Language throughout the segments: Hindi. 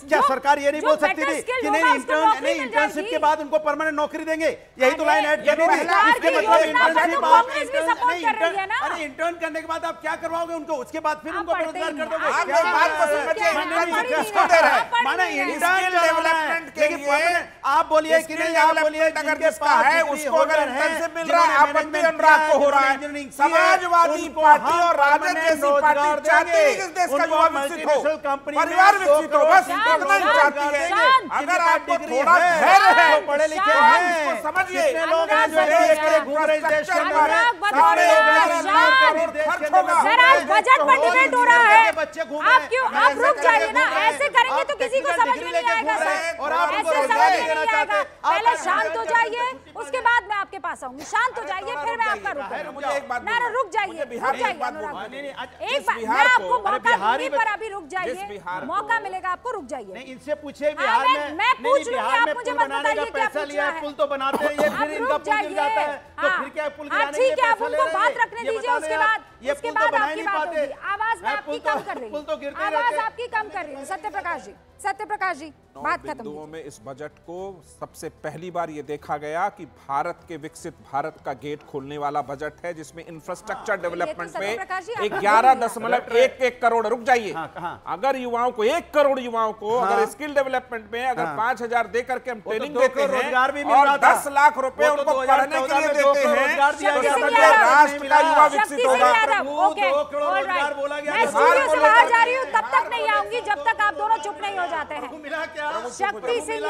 क्या सरकार ये नहीं बोल सकती थी कि नहीं इंटर्नशिप के बाद उनको परमानेंट नौकरी देंगे? यही तो लाइन ऐड करनी थी। इसके मतलब इंटर्नशिप अरे इंटर्न करने के बाद आप क्या करवाओगे उनको? उसके बाद फिर उनको बेरोजगार कर दोगे? आप बोलिए कि नहीं, आप बोलिए अगर जिसका है उसको अगर इंटर्नशिप मिल रहा है, आपत्ति अनुराग को हो रहा है। समाजवादी पार्टी और राजद जैसी पार्टी चाहती है कि इस देश का युवा विकसित हो, परिवार विकसित हो, बस इतना ही चाहती है। अगर आपको थोड़ा धैर्य है, पढ़े लिखे हैं, समझिए लोग हैं जो घूम रहे देश के अंदर, बजट पर डिबेट हो रहा है। आप क्यों आप रुक जाइए ना, ऐसे करेंगे तो किसी को समझ में नहीं आएगा सर, और ऐसे समझ में नहीं आएगा। पहले शांत हो जाइए, उसके बाद मैं आपके पास आऊंगी। शांत हो जाइए, फिर मैं आपका ना रुक जाइए, एक बार मैं आपको मौका दूंगी, पर अभी रुक जाइए, मौका मिलेगा आपको, रुक जाइए। नहीं इनसे पूछे बिहार में, मैं पूछ लूंगी, आप मुझे मत बताइए क्या पैसा लिया, पुल तो बनाते हैं ये, फिर इनका पुल गिर जाता है, तो फिर क्या पुल गिराने के लिए ठीक है, आप उनको बात रखने दीजिए, उसके बाद आपकी बात होगी। आवाज में आपकी कम कर रही हूँ, आवाज आपकी कम कर रही हूँ। सत्यप्रकाश जी बात खत्म। बिंदुओं में इस बजट को सबसे पहली बार ये देखा गया कि भारत के विकसित भारत का गेट खोलने वाला बजट है, जिसमें इंफ्रास्ट्रक्चर डेवलपमेंट में 11.11 करोड़, रुक जाइए, अगर युवाओं को 1 करोड़ युवाओं को अगर स्किल डेवलपमेंट में अगर 5,000 दे करके हम ट्रेनिंग देते हैं और 10 लाख रुपए उनको पढ़ने के लिए देते हैं, तो राष्ट्र का युवा विकसित होगा। मैं स्टूडियो से बाहर जा रही हूँ, तब तक नहीं आऊंगी जब तक आप दोनों चुप नहीं हो जाते हैं। शक्ति सिंह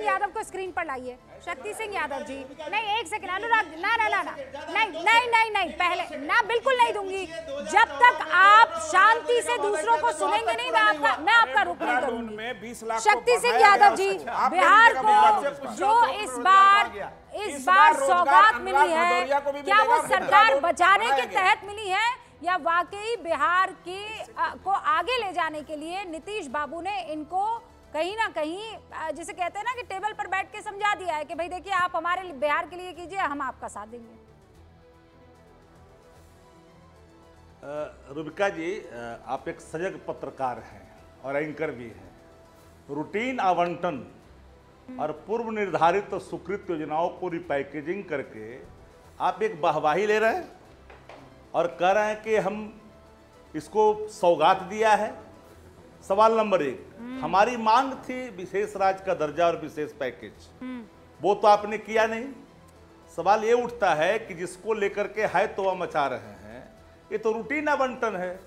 यादव को स्क्रीन पर लाइए। शक्ति सिंह यादव जी, नहीं एक सेकंड अनुराग, नहीं पहले ना, बिल्कुल नहीं दूंगी जब तक आप शांति से दूसरों को सुनेंगे नहीं। मैं आपका रुख नहीं करूंगी। शक्ति सिंह यादव जी, बिहार को जो इस बार सौगात मिली है, क्या वो सरकार बचाने के तहत मिली है या वाकई बिहार को आगे ले जाने के लिए नीतीश बाबू ने इनको कहीं ना कहीं, जिसे कहते हैं ना कि टेबल पर बैठ के समझा दिया है कि भाई देखिए आप हमारे बिहार के लिए कीजिए, हम आपका साथ देंगे? रुबिका जी, आप एक सजग पत्रकार हैं और एंकर भी हैं। रूटीन आवंटन और पूर्व निर्धारित तो स्वीकृत योजनाओं को रिपैकेजिंग करके आप एक वाहवाही ले रहे हैं और कह रहे हैं कि हम इसको सौगात दिया है। सवाल नंबर 1, हमारी मांग थी विशेष राज्य का दर्जा और विशेष पैकेज, वो तो आपने किया नहीं। सवाल ये उठता है कि जिसको लेकर के है तो मचा रहे हैं, ये तो रूटीन आवंटन है,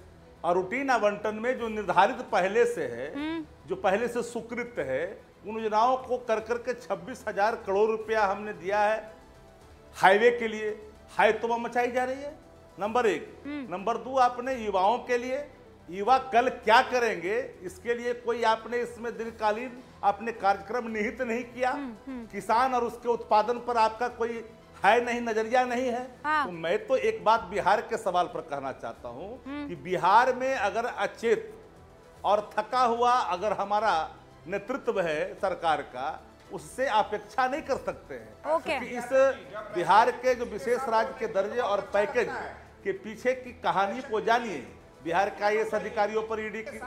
और रूटीन आवंटन में जो निर्धारित पहले से है, जो पहले से स्वीकृत है, उन योजनाओं को कर करके 26,000 करोड़ रुपया हमने दिया है हाईवे के लिए। है तो मचाई जा रही है, नंबर 1। नंबर 2, आपने युवाओं के लिए, युवा कल क्या करेंगे इसके लिए कोई आपने इसमें दीर्घकालीन आपने कार्यक्रम निहित नहीं किया। किसान और उसके उत्पादन पर आपका कोई है नहीं, नजरिया नहीं है। तो मैं तो एक बात बिहार के सवाल पर कहना चाहता हूं कि बिहार में अगर अचेत और थका हुआ अगर हमारा नेतृत्व है सरकार का, उससे अपेक्षा नहीं कर सकते हैं। क्योंकि इस बिहार के जो विशेष राज्य के दर्जे और पैकेज के पीछे की कहानी को जानिए। बिहार का IAS अधिकारियों पर ईडी की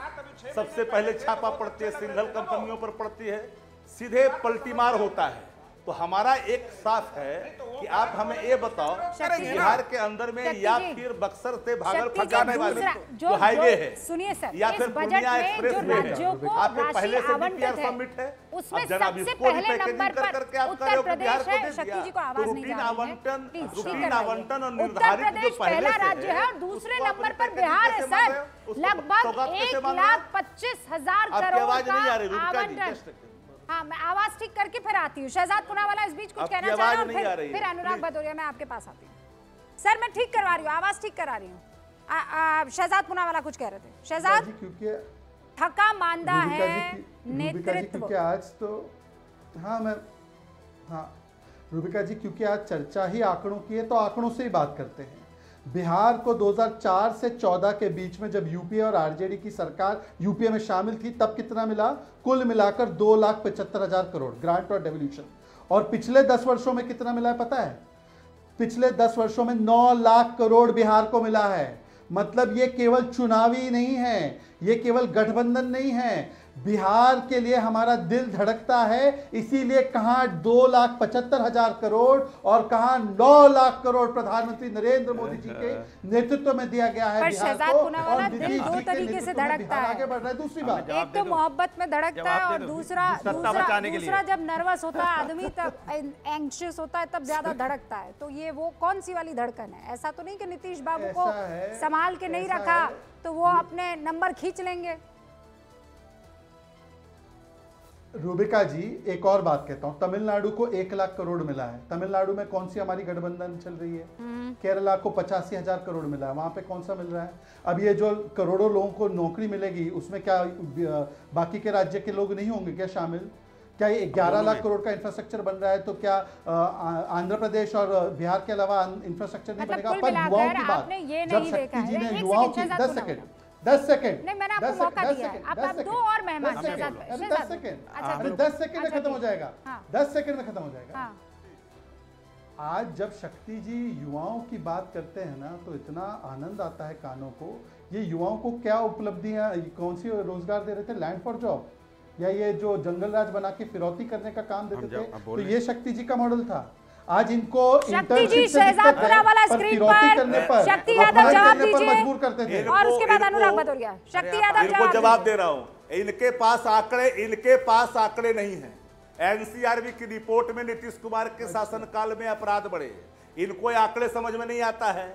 सबसे पहले छापा पड़ती है, सिंगल कंपनियों पर पड़ती है, सीधे पलटीमार होता है। तो हमारा एक साफ है कि आप हमें ये बताओ बिहार के अंदर में या फिर बक्सर से भागलपुर जाने वाले जो हाईवे है, सुनिए सर, या फिर पूर्णिया एक्सप्रेस वे है, आपके पहले से DPR सबमिट है, उसमें सबसे पहले नंबर पर उत्तर प्रदेश है। शक्ति जी को आवाज नहीं जा रही है, रूटीन आवंटन और उत्तर प्रदेश पहला राज्य है और दूसरे नंबर पर बिहार है सर। लगभग 1,25,000 करोड़ का आवंटन। हाँ, मैं आवाज ठीक करके फिर आती हूँ। शहजाद पुनावाला इस बीच कुछ कहना चाह रहे हैं, फिर अनुराग भदौरिया, मैं आपके पास आती हूँ। सर मैं ठीक करवा रही हूँ, आवाज ठीक करा रही हूँ। शहजाद पुनावाला कुछ कह रहे थे। शहजाद, क्योंकि थका मांदा है नेतृत्व, क्योंकि आज तो रूबिका जी, क्योंकि आज चर्चा ही आंकड़ों की है तो आंकड़ों से ही बात करते हैं। बिहार को 2004 से 14 के बीच में जब यूपीए और आरजेडी की सरकार यूपीए में शामिल थी, तब कितना मिला? कुल मिलाकर 2,75,000 करोड़ ग्रांट और डेवल्यूशन। और पिछले 10 वर्षों में कितना मिला है पता है? पिछले 10 वर्षों में 9 लाख करोड़ बिहार को मिला है। मतलब ये केवल चुनावी नहीं है, ये केवल गठबंधन नहीं है, बिहार के लिए हमारा दिल धड़कता है। इसीलिए कहां 2,75,000 करोड़ और कहां 9 लाख करोड़ प्रधानमंत्री नरेंद्र मोदी जी के नेतृत्व में दिया गया है बिहार को। और दिल दो तरीके से धड़कता है, आगे बढ़ रहा है। दूसरी बात, एक तो मोहब्बत में धड़कता है और दूसरा जब नर्वस होता है आदमी, तब एंग्शियस होता है, तब ज्यादा धड़कता है। तो ये वो कौन सी वाली धड़कन है? ऐसा तो नहीं कि नीतीश बाबू को संभाल के नहीं रखा तो वो अपने नंबर खींच लेंगे। रूबिका जी, एक और बात कहता हूं, तमिलनाडु को 1 लाख करोड़ मिला है। तमिलनाडु में कौन सी हमारी गठबंधन चल रही है? केरला को 85,000 करोड़ मिला है, वहां पे कौन सा मिल रहा है? अब ये जो करोड़ों लोगों को नौकरी मिलेगी, उसमें क्या बाकी के राज्य के लोग नहीं होंगे क्या शामिल? क्या ये 11 लाख करोड़ का इंफ्रास्ट्रक्चर बन रहा है, तो क्या आंध्र प्रदेश और बिहार के अलावा इंफ्रास्ट्रक्चर नहीं बनेगा? पर युवाओं की बात, जब शक्ति जी ने युवाओं की 10 सेकंड नहीं, मैंने आपको मौका दिया है। आप दो और मेहमान के साथ 10 सेकंड 10 सेकंड में खत्म हो जाएगा। 10 सेकंड में खत्म हो जाएगा। आज जब शक्ति जी युवाओं की बात करते हैं ना, तो इतना आनंद आता है कानों को। ये युवाओं को क्या उपलब्धियां, कौन सी रोजगार दे रहे थे? लैंड फॉर जॉब, या ये जो जंगल राज बना के फिरौती करने का काम देते थे, तो ये शक्ति जी का मॉडल था। आज इनको शक्ति जी शहजादपुरा वाला स्क्रीन पर शक्ति यादव जवाब दीजिए, मजबूर करते थे। और उसके बाद अनुराग भदौरिया। शक्ति यादव जवाब दे रहा हूं। इनके पास आंकड़े नहीं है। एनसीआरबी की रिपोर्ट में नीतीश कुमार के शासनकाल में अपराध बढ़े, इनको आंकड़े समझ में नहीं आता है।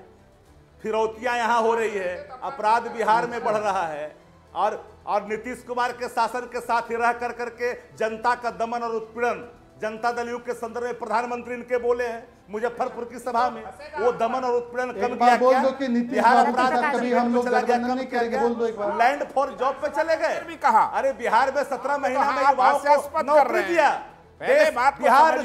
फिरौतियां यहां हो रही है, अपराध बिहार में बढ़ रहा है, और नीतीश कुमार के शासन के साथ ही रह करके जनता का दमन और उत्पीड़न, जनता दल युग के संदर्भ में प्रधानमंत्री इनके बोले हैं मुजफ्फरपुर की सभा में, वो दमन और उत्पीड़न कम किया बोल दो कि नीतीश बाबू के साथ कभी हम लोग गठबंधन नहीं करेंगे, बोल दो एक बार। लैंड फॉर जॉब पे चले गए भी कहा, अरे बिहार में 17 महीना में युवाओं नौकरी दिया। पहले बात बिहार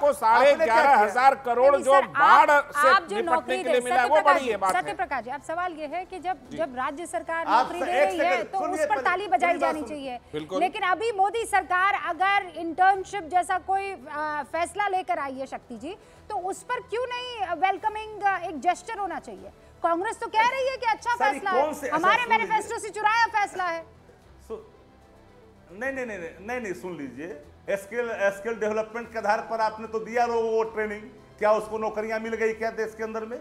को 11,500 करोड़ जो बाढ़ से निपटने के लिए मिला, वो बड़ी है बात। सत्य प्रकाश जी, अब सवाल ये है कि जब राज्य सरकार नौकरी दे रही है तो उस पर ताली बजाई जानी चाहिए, लेकिन अभी मोदी सरकार अगर इंटर्नशिप जैसा कोई फैसला लेकर आई है शक्ति जी, तो उस पर क्यों नहीं वेलकमिंग एक जेस्चर होना चाहिए? कांग्रेस तो कह रही है कि अच्छा फैसला है, हमारे मैनिफेस्टो से चुराया फैसला है। नहीं, सुन लीजिए, स्किल डेवलपमेंट के आधार पर आपने तो दिया वो ट्रेनिंग, क्या उसको नौकरियां मिल गई क्या देश के अंदर में?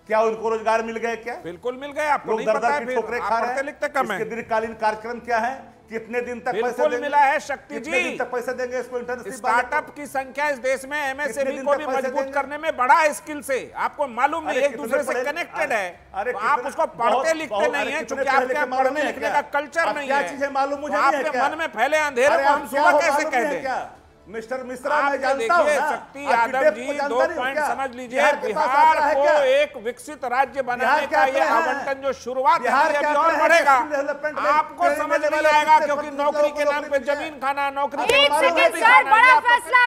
क्या उनको रोजगार मिल गए क्या? बिल्कुल मिल गए। आपको नहीं पता है, ठोकरे खा रहे हैं। लिखते कम है। दीर्घकालीन कार्यक्रम क्या है, कितने दिन तक पैसे देंगे? मिला है शक्ति जी, दिन तक पैसे देंगे इसको? इंटर्नशिप स्टार्टअप की संख्या इस देश में एमएसएमई को भी मजबूत करने में बड़ा स्किल से, आपको मालूम नहीं, एक दूसरे से कनेक्टेड है। तो आप उसको पढ़ते लिखते नहीं है, क्योंकि आपके पढ़ने लिखने का कल्चर नहीं है। क्या चीजें मालूम मुझे आपके मन में फैले अंधेरे को हम सुबह कैसे कह दें? मिस्टर मिश्रा, मैं जानता हूं ना, शक्ति यादव जी 2 पॉइंट समझ लीजिए। बिहार को एक विकसित राज्य बनाने का ये आवंटन जो शुरुआत है, अभी और बढ़ेगा। आपको समझ नहीं आएगा, क्योंकि नौकरी के नाम पे जमीन खाना, नौकरी के बड़ा फैसला